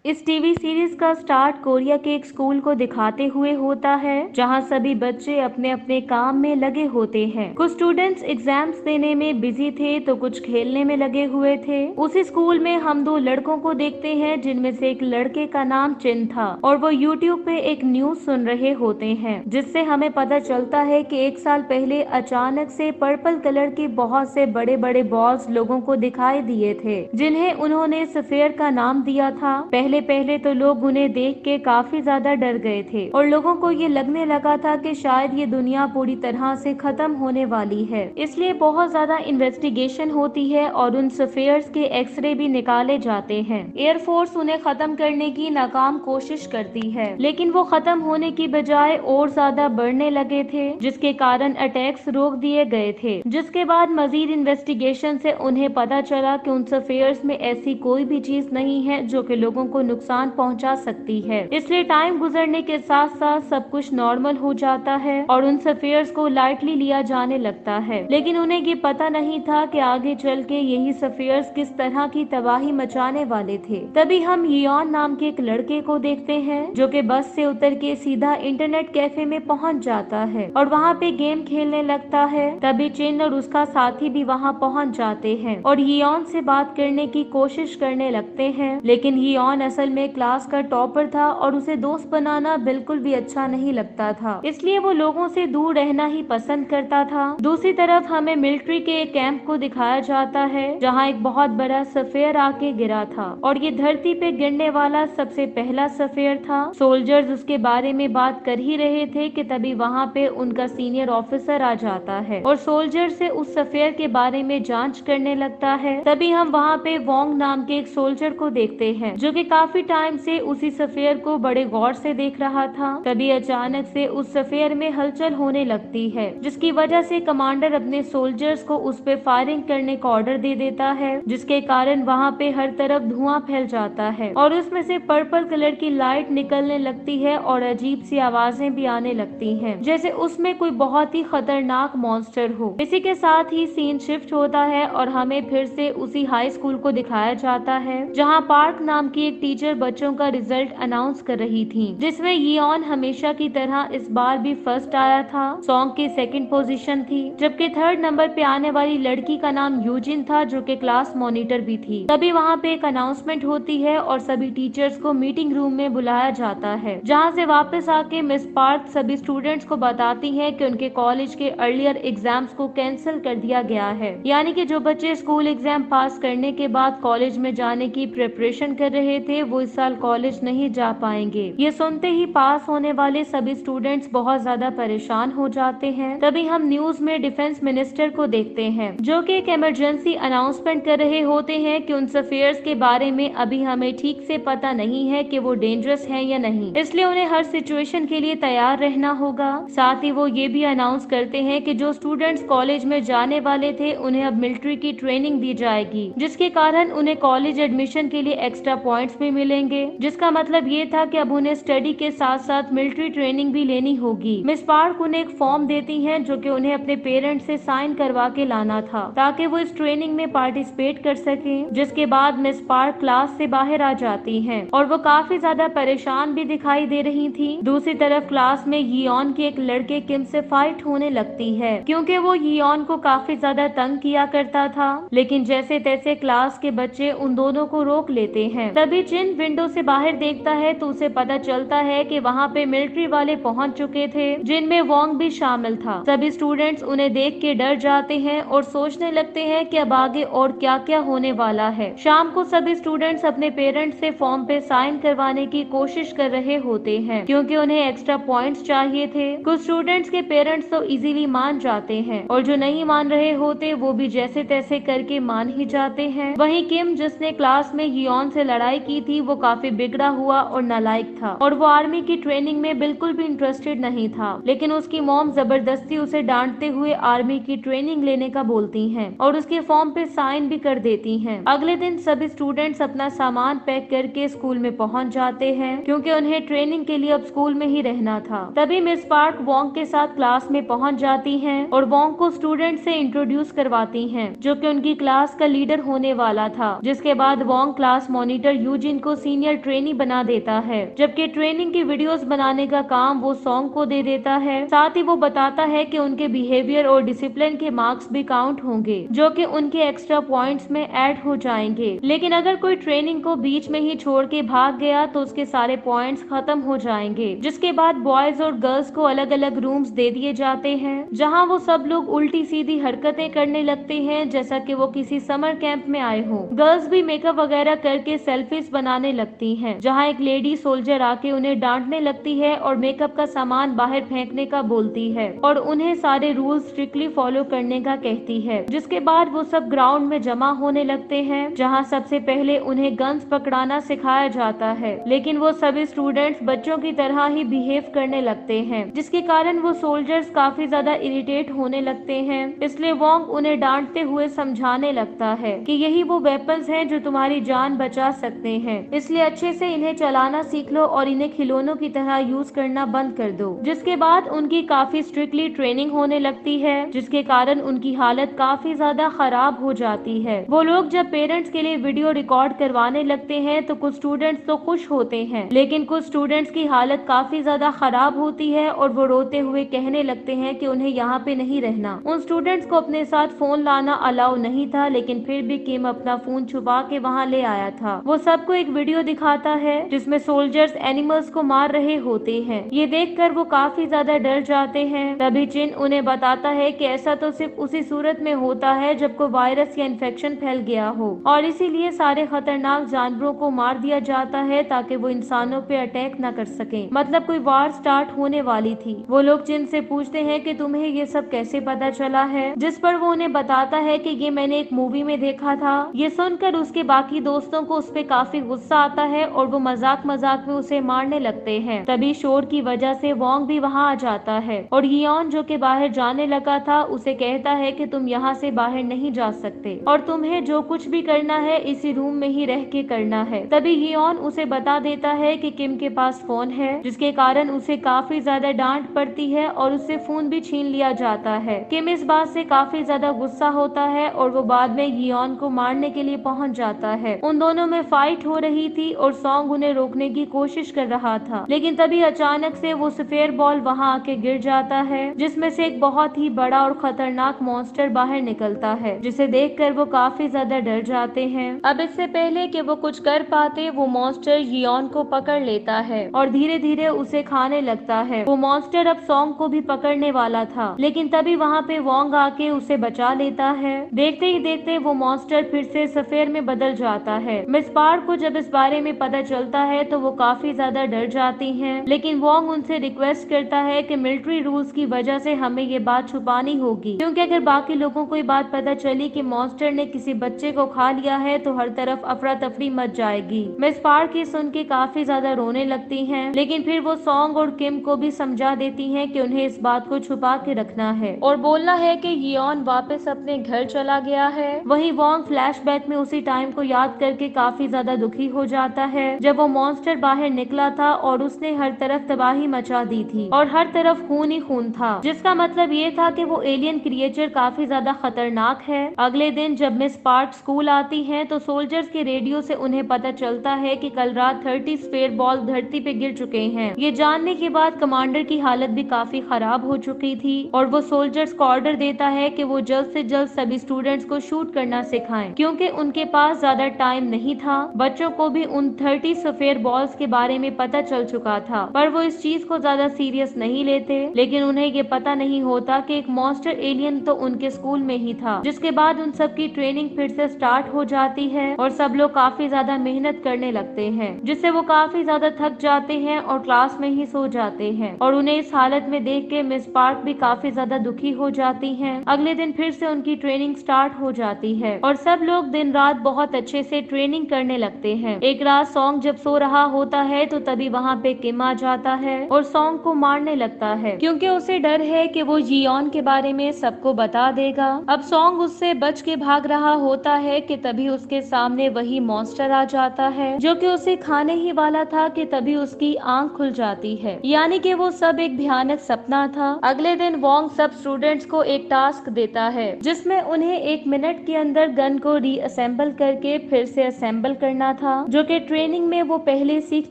इस TV series का start Korea के एक स्कूल को दिखाते हुए होता है, जहां सभी बच्चे अपने अपने काम में लगे होते हैं। कुछ स्टूडेंट्स एग्जाम्स देने में बिजी थे तो कुछ खेलने में लगे हुए थे। उसी स्कूल में हम दो लड़कों को देखते हैं, जिनमें से एक लड़के का नाम चिन था और वो यूट्यूब पे एक न्यूज सुन रहे होते हैं, जिससे हमें पता चलता है कि एक साल पहले अचानक से पर्पल कलर के बहुत से बड़े बड़े बॉल्स लोगों को दिखाई दिए थे, जिन्हें उन्होंने सफेयर का नाम दिया था। पहले पहले तो लोग उन्हें देख के काफी ज्यादा डर गए थे और लोगों को ये लगने लगा था कि शायद ये दुनिया पूरी तरह से खत्म होने वाली है। इसलिए बहुत ज्यादा इन्वेस्टिगेशन होती है और उन सफेयर्स के एक्सरे भी निकाले जाते हैं। एयरफोर्स उन्हें खत्म करने की नाकाम कोशिश करती है, लेकिन वो खत्म होने की बजाय और ज्यादा बढ़ने लगे थे, जिसके कारण अटैक्स रोक दिए गए थे। जिसके बाद मजीद इन्वेस्टिगेशन से उन्हें पता चला कि उन सफेयर्स में ऐसी कोई भी चीज नहीं है जो कि लोगों को नुकसान पहुंचा सकती है। इसलिए टाइम गुजरने के साथ साथ सब कुछ नॉर्मल हो जाता है और उन सफेयर्स को लाइटली लिया जाने लगता है। लेकिन उन्हें ये पता नहीं था कि आगे चल के यही सफेयर्स किस तरह की तबाही मचाने वाले थे। तभी हम हियोन नाम के एक लड़के को देखते हैं, जो कि बस से उतर के सीधा इंटरनेट कैफे में पहुंच जाता है और वहाँ पे गेम खेलने लगता है। तभी चिन और उसका साथी भी वहाँ पहुँच जाते हैं और हियोन से बात करने की कोशिश करने लगते हैं, लेकिन हियोन असल में क्लास का टॉपर था और उसे दोस्त बनाना बिल्कुल भी अच्छा नहीं लगता था, इसलिए वो लोगों से दूर रहना ही पसंद करता था। दूसरी तरफ हमें मिलिट्री के एक कैंप को दिखाया जाता है, जहाँ एक बहुत बड़ा सफेयर आके गिरा था और ये धरती पे गिरने वाला सबसे पहला सफेयर था। सोल्जर्स उसके बारे में बात कर ही रहे थे कि तभी वहाँ पे उनका सीनियर ऑफिसर आ जाता है और सोल्जर से उस सफेयर के बारे में जांच करने लगता है। तभी हम वहाँ पे वोंग नाम के एक सोल्जर को देखते हैं, जो कि काफी टाइम से उसी सफेयर को बड़े गौर से देख रहा था। तभी अचानक से उस सफेयर में हलचल होने लगती है, जिसकी वजह से कमांडर अपने सोल्जर्स को उस पे फायरिंग करने का ऑर्डर दे देता है, जिसके कारण वहाँ पे हर तरफ धुआं फैल जाता है और उसमें से पर्पल कलर की लाइट निकलने लगती है और अजीब सी आवाजें भी आने लगती हैं, जैसे उसमें कोई बहुत ही खतरनाक मॉन्स्टर हो। इसी के साथ ही सीन शिफ्ट होता है और हमें फिर से उसी हाई स्कूल को दिखाया जाता है, जहाँ पार्क नाम की एक टीचर बच्चों का रिजल्ट अनाउंस कर रही थी, जिसमें यियोन हमेशा की तरह इस बार भी फर्स्ट आया था। सॉन्ग की सेकंड पोजीशन थी, जबकि थर्ड नंबर पे आने वाली लड़की का नाम यूजिन था, जो कि क्लास मॉनिटर भी थी। तभी वहाँ पे एक अनाउंसमेंट होती है और सभी टीचर्स को मीटिंग रूम में बुलाया जाता है, जहाँ से वापस आके मिस पार्क सभी स्टूडेंट्स को बताती है कि उनके कॉलेज के अर्लियर एग्जाम्स को कैंसिल कर दिया गया है। यानी कि जो बच्चे स्कूल एग्जाम पास करने के बाद कॉलेज में जाने की प्रिपरेशन कर रहे थे, वो इस साल कॉलेज नहीं जा पाएंगे। ये सुनते ही पास होने वाले सभी स्टूडेंट्स बहुत ज्यादा परेशान हो जाते हैं। तभी हम न्यूज में डिफेंस मिनिस्टर को देखते हैं, जो कि एक इमरजेंसी अनाउंसमेंट कर रहे होते हैं कि उन सफेयर्स के बारे में अभी हमें ठीक से पता नहीं है कि वो डेंजरस है या नहीं, इसलिए उन्हें हर सिचुएशन के लिए तैयार रहना होगा। साथ ही वो ये भी अनाउंस करते हैं कि जो स्टूडेंट्स कॉलेज में जाने वाले थे, उन्हें अब मिलिट्री की ट्रेनिंग दी जाएगी, जिसके कारण उन्हें कॉलेज एडमिशन के लिए एक्स्ट्रा पॉइंट्स भी मिलेंगे। जिसका मतलब ये था कि अब उन्हें स्टडी के साथ साथ मिलिट्री ट्रेनिंग भी लेनी होगी। मिस पार्क उन्हें एक फॉर्म देती हैं, जो कि उन्हें अपने पेरेंट्स से साइन करवा के लाना था, ताकि वो इस ट्रेनिंग में पार्टिसिपेट कर सके। जिसके बाद मिस पार्क क्लास से बाहर आ जाती हैं और वो काफी ज्यादा परेशान भी दिखाई दे रही थी। दूसरी तरफ क्लास में यियोन के एक लड़के किम से फाइट होने लगती है, क्योंकि वो यियोन को काफी ज्यादा तंग किया करता था, लेकिन जैसे तैसे क्लास के बच्चे उन दोनों को रोक लेते हैं। तभी चिन विंडो से बाहर देखता है तो उसे पता चलता है कि वहाँ पे मिलिट्री वाले पहुँच चुके थे, जिनमें वोंग भी शामिल था। सभी स्टूडेंट्स उन्हें देख के डर जाते हैं और सोचने लगते हैं कि अब आगे और क्या क्या होने वाला है। शाम को सभी स्टूडेंट्स अपने पेरेंट्स से फॉर्म पे साइन करवाने की कोशिश कर रहे होते हैं, क्योंकि उन्हें एक्स्ट्रा पॉइंट्स चाहिए थे। कुछ स्टूडेंट्स के पेरेंट्स तो इजीली मान जाते हैं और जो नहीं मान रहे होते वो भी जैसे तैसे करके मान ही जाते हैं। वहीं किम, जिसने क्लास में यियोन से लड़ाई की थी, वो काफी बिगड़ा हुआ और नालायक था और वो आर्मी की ट्रेनिंग में बिल्कुल भी इंटरेस्टेड नहीं था, लेकिन उसकी मॉम जबरदस्ती उसे डांटते हुए आर्मी की ट्रेनिंग लेने का बोलती हैं और उसके फॉर्म पे साइन भी कर देती हैं। अगले दिन सभी स्टूडेंट्स अपना सामान पैक करके स्कूल में पहुंच जाते हैं, क्योंकि उन्हें ट्रेनिंग के लिए अब स्कूल में ही रहना था। तभी मिस पार्क वोंग के साथ क्लास में पहुंच जाती हैं और वोंग को स्टूडेंट से इंट्रोड्यूस करवाती हैं, जो कि उनकी क्लास का लीडर होने वाला था। जिसके बाद वोंग क्लास मॉनिटर यूजिन जिन को सीनियर ट्रेनी बना देता है, जबकि ट्रेनिंग की वीडियोस बनाने का काम वो सॉन्ग को दे देता है। साथ ही वो बताता है कि उनके बिहेवियर और डिसिप्लिन के मार्क्स भी काउंट होंगे, जो कि उनके एक्स्ट्रा पॉइंट्स में ऐड हो जाएंगे। लेकिन अगर कोई ट्रेनिंग को बीच में ही छोड़ के भाग गया तो उसके सारे पॉइंट्स खत्म हो जाएंगे। जिसके बाद बॉयज और गर्ल्स को अलग अलग रूम्स दे दिए जाते हैं, जहां वो सब लोग उल्टी सीधी हरकतें करने लगते हैं, जैसा कि वो किसी समर कैंप में आए हो। गर्ल्स भी मेकअप वगैरह करके सेल्फीज बनाने लगती हैं, जहां एक लेडी सोल्जर आके उन्हें डांटने लगती है और मेकअप का सामान बाहर फेंकने का बोलती है और उन्हें सारे रूल्स स्ट्रिक्टली फॉलो करने का कहती है। जिसके बाद वो सब ग्राउंड में जमा होने लगते हैं, जहाँ सबसे पहले उन्हें गन्स पकड़ाना सिखाया जाता है। लेकिन वो सभी स्टूडेंट्स बच्चों की तरह ही बिहेव करने लगते हैं, जिसके कारण वो सोल्जर्स काफी ज्यादा इरिटेट होने लगते हैं। इसलिए वोंग उन्हें डांटते हुए समझाने लगता है कि यही वो वेपन्स हैं जो तुम्हारी जान बचा सकते हैं, इसलिए अच्छे से इन्हें चलाना सीख लो और इन्हें खिलौनों की तरह यूज करना बंद कर दो। जिसके बाद उनकी काफी स्ट्रिक्टली ट्रेनिंग होने लगती है, जिसके कारण उनकी हालत काफी ज्यादा खराब हो जाती है। वो लोग जब पेरेंट्स के लिए वीडियो रिकॉर्ड करवाने लगते हैं तो कुछ स्टूडेंट्स तो खुश होते हैं, लेकिन कुछ स्टूडेंट्स की हालत काफी ज्यादा खराब होती है और वो रोते हुए कहने लगते हैं कि उन्हें यहाँ पे नहीं रहना। उन स्टूडेंट्स को अपने साथ फोन लाना अलाउ नहीं था, लेकिन फिर भी किम अपना फोन छुपा के वहाँ ले आया था। वो सबको एक वीडियो दिखाता है जिसमें सोल्जर्स एनिमल्स को मार रहे होते हैं। ये देखकर वो काफी ज्यादा डर जाते हैं। तभी चिन उन्हें बताता है कि ऐसा तो सिर्फ उसी सूरत में होता है जब कोई वायरस या इन्फेक्शन फैल गया हो, और इसीलिए सारे खतरनाक जानवरों को मार दिया जाता है ताकि वो इंसानों पे अटैक न कर सके। मतलब कोई वार स्टार्ट होने वाली थी। वो लोग चिन से पूछते हैं कि तुम्हें ये सब कैसे पता चला है, जिस पर वो उन्हें बताता है कि ये मैंने एक मूवी में देखा था। ये सुनकर उसके बाकी दोस्तों को उस पे काफी गुस्सा आता है और वो मजाक मजाक में उसे मारने लगते हैं। तभी शोर की वजह से वोंग भी वहाँ आ जाता है और यियोन जो कि बाहर जाने लगा था उसे कहता है कि तुम यहाँ से बाहर नहीं जा सकते और तुम्हें जो कुछ भी करना है इसी रूम में ही रह के करना है। तभी यियोन उसे बता देता है कि किम के पास फोन है, जिसके कारण उसे काफी ज्यादा डांट पड़ती है और उससे फोन भी छीन लिया जाता है। किम इस बात से काफी ज्यादा गुस्सा होता है और वो बाद में यियोन को मारने के लिए पहुंच जाता है। उन दोनों में फाइट हो रही थी और सॉन्ग उन्हें रोकने की कोशिश कर रहा था, लेकिन तभी अचानक से वो सफेद बॉल वहाँ आके गिर जाता है, जिसमें से एक बहुत ही बड़ा और खतरनाक मॉन्स्टर बाहर निकलता है, जिसे देखकर वो काफी ज्यादा डर जाते हैं। अब इससे पहले कि वो कुछ कर पाते, वो मॉन्स्टर यियोन को पकड़ लेता है और धीरे धीरे उसे खाने लगता है। वो मॉन्स्टर अब सॉन्ग को भी पकड़ने वाला था, लेकिन तभी वहाँ पे वोंग आके उसे बचा लेता है। देखते ही देखते वो मॉन्स्टर फिर से सफेद में बदल जाता है। मिस पार्क को जब इस बारे में पता चलता है तो वो काफी ज्यादा डर जाती हैं, लेकिन वोंग उनसे रिक्वेस्ट करता है कि मिलिट्री रूल्स की वजह से हमें ये बात छुपानी होगी, क्योंकि अगर बाकी लोगों को ये बात पता चली कि मॉन्स्टर ने किसी बच्चे को खा लिया है तो हर तरफ अफरा तफरी मच जाएगी। मिस पार्क ये सुन के काफी ज्यादा रोने लगती हैं, लेकिन फिर वो सॉन्ग और किम को भी समझा देती हैं कि उन्हें इस बात को छुपा के रखना है और बोलना है कि यियोन वापस अपने घर चला गया है। वहीं वोंग फ्लैशबैक में उसी टाइम को याद करके काफी ज्यादा दुखी हो जाता है जब वो मॉन्स्टर बाहर निकला था और उसने हर तरफ तबाही मचा दी थी और हर तरफ खून ही खून था, जिसका मतलब ये था कि वो एलियन क्रिएचर काफी ज्यादा खतरनाक है। अगले दिन जब मिस पार्क स्कूल आती हैं तो सोल्जर्स के रेडियो से उन्हें पता चलता है कि कल रात 30 स्फेयर बॉल धरती पे गिर चुके हैं। ये जानने के बाद कमांडर की हालत भी काफी खराब हो चुकी थी और वो सोल्जर्स को ऑर्डर देता है कि वो जल्द से जल्द सभी स्टूडेंट्स को शूट करना सिखाएं, क्योंकि उनके पास ज्यादा टाइम नहीं था। बच्चों को भी उन 30 सफेद बॉल्स के बारे में पता चल चुका था, पर वो इस चीज को ज्यादा सीरियस नहीं लेते। लेकिन उन्हें ये पता नहीं होता कि एक मॉन्स्टर एलियन तो उनके स्कूल में ही था। जिसके बाद उन सबकी ट्रेनिंग फिर से स्टार्ट हो जाती है और सब लोग काफी ज्यादा मेहनत करने लगते हैं, जिससे वो काफी ज्यादा थक जाते हैं और क्लास में ही सो जाते हैं। और उन्हें इस हालत में देख के मिस पार्क भी काफी ज्यादा दुखी हो जाती हैं। अगले दिन फिर से उनकी ट्रेनिंग स्टार्ट हो जाती है और सब लोग दिन रात बहुत अच्छे से ट्रेनिंग करने लगते हैं। एक रात सॉन्ग जब सो रहा होता है तो तभी वहाँ पे किम आ जाता है और सॉन्ग को मारने लगता है, क्योंकि उसे डर है कि वो यियोन के बारे में सबको बता देगा। अब सॉन्ग उससे बच के भाग रहा होता है कि तभी उसके सामने वही मॉन्स्टर आ जाता है जो कि उसे खाने ही वाला था कि तभी उसकी आंख खुल जाती है, यानी कि वो सब एक भयानक सपना था। अगले दिन वोंग सब स्टूडेंट्स को एक टास्क देता है जिसमें उन्हें 1 मिनट के अंदर गन को रीअसेंबल करके फिर से असेंबल करना था, जो कि ट्रेनिंग में वो पहले सीख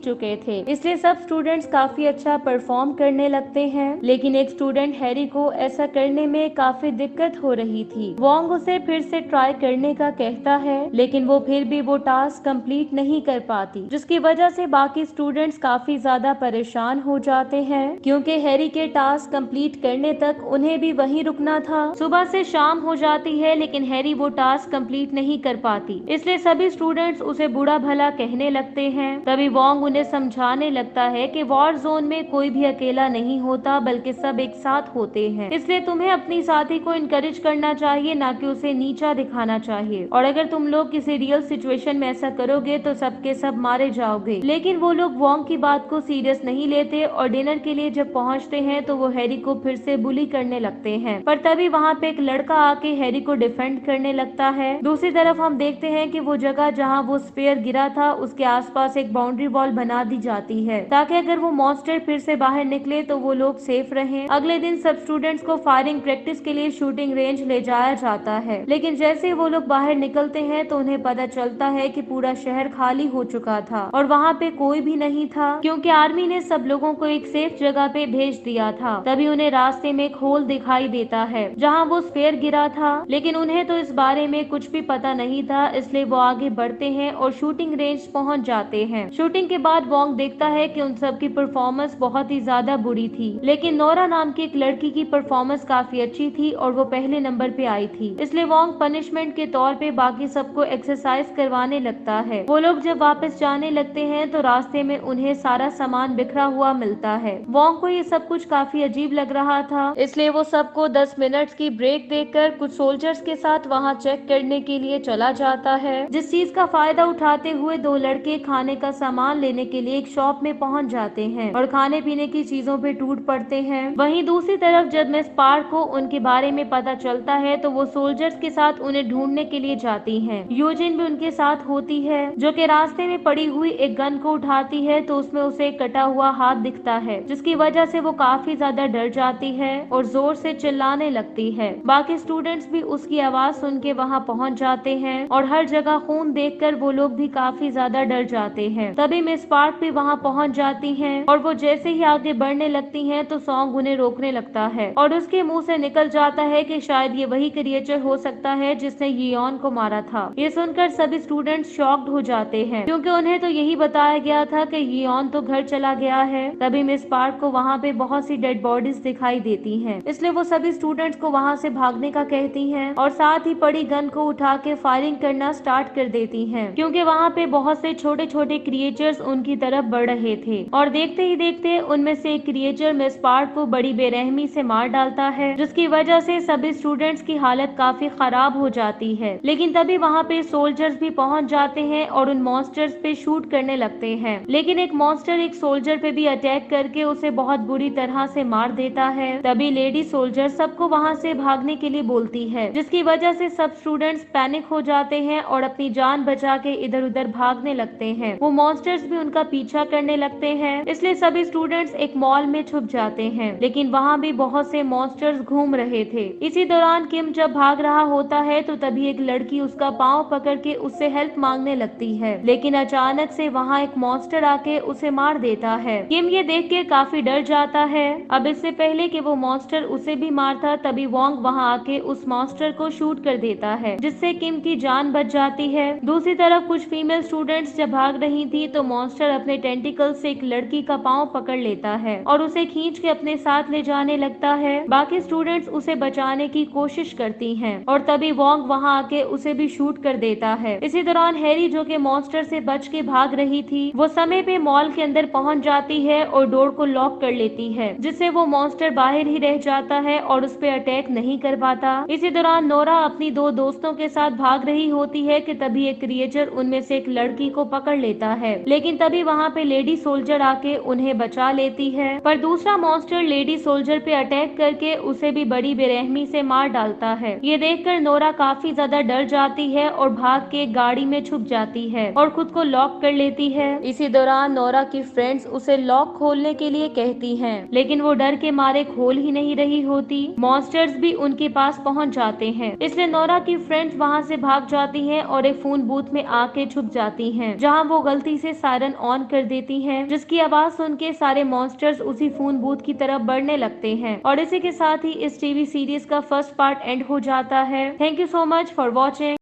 चुके थे। इसलिए सब स्टूडेंट्स काफी अच्छा परफॉर्म करने लगते हैं। लेकिन एक स्टूडेंट हैरी को ऐसा करने में काफी दिक्कत हो रही थी। वोंग उसे फिर से ट्राई करने का कहता है, लेकिन वो फिर भी वो टास्क कंप्लीट नहीं कर पाती, जिसकी वजह से बाकी स्टूडेंट्स काफी ज्यादा परेशान हो जाते हैं, क्योंकि हैरी के टास्क कंप्लीट करने तक उन्हें भी वहीं रुकना था। सुबह से शाम हो जाती है, लेकिन हैरी वो टास्क कंप्लीट नहीं कर पाती, इसलिए सभी स्टूडेंट्स उसे बुरा भला कहने लगते हैं। तभी वोंग उन्हें समझाने लगता है कि वॉर जोन में कोई भी अकेला नहीं होता, बल्कि सब एक साथ होते हैं। इसलिए तुम्हें अपनी साथी को इनकरेज करना चाहिए, ना कि उसे नीचा दिखाना चाहिए। और अगर तुम लोग किसी रियल सिचुएशन में ऐसा करोगे तो सबके सब मारे जाओगे। लेकिन वो लोग वोंग की बात को सीरियस नहीं लेते और डिनर के लिए जब पहुंचते हैं तो वो हैरी को फिर से बुली करने लगते हैं। पर तभी वहाँ पे एक लड़का आके हैरी को डिफेंड करने लगता है। दूसरी तरफ हम देखते हैं कि वो जगह जहाँ वो स्पेयर गिरा था उसके आसपास एक बाउंड्री वॉल बना दी जाती है, ताकि अगर वो मॉन्स्टर फिर से बाहर निकले तो वो लोग सेफ रहें। अगले दिन सब स्टूडेंट्स को फायरिंग प्रैक्टिस के लिए शूटिंग रेंज ले जाया जाता है, लेकिन जैसे ही वो लोग बाहर निकलते हैं तो उन्हें पता चलता है कि पूरा शहर खाली हो चुका था और वहाँ पे कोई भी नहीं था, क्योंकि आर्मी ने सब लोगों को एक सेफ जगह पे भेज दिया था। तभी उन्हें रास्ते में एक होल दिखाई देता है जहाँ वो स्पेयर गिरा था, लेकिन उन्हें तो इस बारे में कुछ भी पता नहीं था, इसलिए वो आगे बढ़ते हैं और शूटिंग रेंज पहुँच जाते हैं। शूटिंग के बाद वोंग देखता है कि उन सब की परफॉर्मेंस बहुत ही ज्यादा बुरी थी, लेकिन नोरा नाम की एक लड़की की परफॉर्मेंस काफी अच्छी थी और वो पहले नंबर पे आई थी। इसलिए वोंग पनिशमेंट के तौर पे बाकी सबको एक्सरसाइज करवाने लगता है। वो लोग जब वापस जाने लगते हैं तो रास्ते में उन्हें सारा सामान बिखरा हुआ मिलता है। वोंग को ये सब कुछ काफी अजीब लग रहा था, इसलिए वो सबको 10 मिनट की ब्रेक देकर कुछ सोल्जर्स के साथ वहाँ चेक करने के लिए चला जाता है। जिस चीज का फायदा उठाते हुए दो लड़के खाने का सामान लेने के लिए एक शॉप में पहुँच जाते हैं और खाने पीने की चीजों पे टूट पड़ते हैं। वहीं दूसरी तरफ जब मिस पार्क को उनके बारे में पता चलता है तो वो सोल्जर्स के साथ उन्हें ढूंढने के लिए जाती हैं। यूजिन भी उनके साथ होती है, जो कि रास्ते में पड़ी हुई एक गन को उठाती है तो उसमें उसे एक कटा हुआ हाथ दिखता है, जिसकी वजह से वो काफी ज्यादा डर जाती है और जोर से चिल्लाने लगती है। बाकी स्टूडेंट्स भी उसकी आवाज सुन के वहाँ पहुँच जाते हैं और हर जगह खून देखकर वो लोग भी काफी ज्यादा डर जाते हैं। तभी मिस पार्क भी वहाँ पहुँच जाती है और वो जैसे ही आगे बढ़ने लगती हैं तो सॉन्ग उन्हें रोकने लगता है और उसके मुंह से निकल जाता है कि शायद ये वही क्रिएचर हो सकता है जिसने यियोन को मारा था। ये सुनकर सभी स्टूडेंट्स शॉक्ड हो जाते हैं, क्योंकि उन्हें तो यही बताया गया था कि यियोन तो घर चला गया है। तभी मिस पार्क को वहाँ पे बहुत सी डेड बॉडीज दिखाई देती हैं, इसलिए वो सभी स्टूडेंट्स को वहाँ से भागने का कहती हैं और साथ ही पड़ी गन को उठा के फायरिंग करना स्टार्ट कर देती हैं, क्योंकि वहाँ पे बहुत से छोटे छोटे क्रिएचर्स उनकी तरफ बढ़ रहे थे। और देखते ही देखते उनमें से एक क्रिएचर मिस पार्क को बड़ी बेरहमी से मार डालता है, जिसकी वजह से सभी स्टूडेंट्स की हालत काफी खराब हो जाती है। लेकिन तभी वहाँ पे सोल्जर्स भी पहुँच जाते हैं और उन मॉन्स्टर्स पे शूट करने लगते हैं, लेकिन एक मॉन्स्टर एक सोल्जर पे भी अटैक करके उसे बहुत बुरी तरह से मार देता है। तभी लेडी सोल्जर सबको वहाँ से भागने के लिए बोलती है, जिसकी वजह से सब स्टूडेंट्स पैनिक हो जाते हैं और अपनी जान बचा के इधर उधर भागने लगते हैं। वो मॉन्स्टर्स भी उनका पीछा करने लगते हैं, इसलिए सभी स्टूडेंट्स एक मॉल में छुप जाते हैं, लेकिन वहाँ भी बहुत से मॉन्स्टर्स घूम रहे थे। इसी दौरान किम जब भाग रहा होता है तो तभी एक लड़की उसका पाँव पकड़ के उससे हेल्प मांगने लगती है, लेकिन अचानक से वहाँ एक मॉन्स्टर आके उसे मार देता है। किम ये देख के काफी डर जाता है। अब इससे पहले कि वो मॉन्स्टर उसे भी मारता, तभी वोंग वहाँ आके उस मॉन्स्टर को शूट कर देता है, जिससे किम की जान बच जाती है। दूसरी तरफ कुछ फीमेल स्टूडेंट्स जब भाग रही थी तो मॉन्स्टर अपने टेंटिकल से एक लड़की का पाँव पकड़ लेता है और उसे खींच के अपने साथ ले जाने लगता है। बाकी स्टूडेंट्स उसे बचाने की कोशिश करती हैं और तभी वोंग वहाँ आके उसे भी शूट कर देता है। इसी दौरान हैरी, जो कि मॉन्स्टर से बच के भाग रही थी, वो समय पे मॉल के अंदर पहुँच जाती है और डोर को लॉक कर लेती है, जिससे वो मॉन्स्टर बाहर ही रह जाता है और उस पर अटैक नहीं कर पाता। इसी दौरान नोरा अपनी दो दोस्तों के साथ भाग रही होती है कि तभी एक क्रिएचर उनमें से एक लड़की को पकड़ लेता है, लेकिन तभी वहाँ पे लेडी सोल्जर आके उन्हें बचा लेती है। पर दूसरा मॉन्स्टर लेडी सोल्जर पे अटैक करके उसे भी बड़ी बेरहमी से मार डालता है। ये देखकर नोरा काफी ज्यादा डर जाती है और भाग के गाड़ी में छुप जाती है और खुद को लॉक कर लेती है। इसी दौरान नोरा की फ्रेंड्स उसे लॉक खोलने के लिए कहती हैं, लेकिन वो डर के मारे खोल ही नहीं रही होती। मॉन्स्टर्स भी उनके पास पहुंच जाते हैं, इसलिए नोरा की फ्रेंड्स वहां से भाग जाती हैं और एक फोन बूथ में आके छुप छुप जाती हैं, जहां वो गलती से सायरन ऑन कर देती हैं, जिसकी आवाज सुन के सारे मॉन्स्टर्स उसी फोन बूथ की तरफ बढ़ने लगते हैं। और इसी के साथ ही इस टीवी सीरीज का फर्स्ट पार्ट एंड हो जाता है। Thank you so much for watching.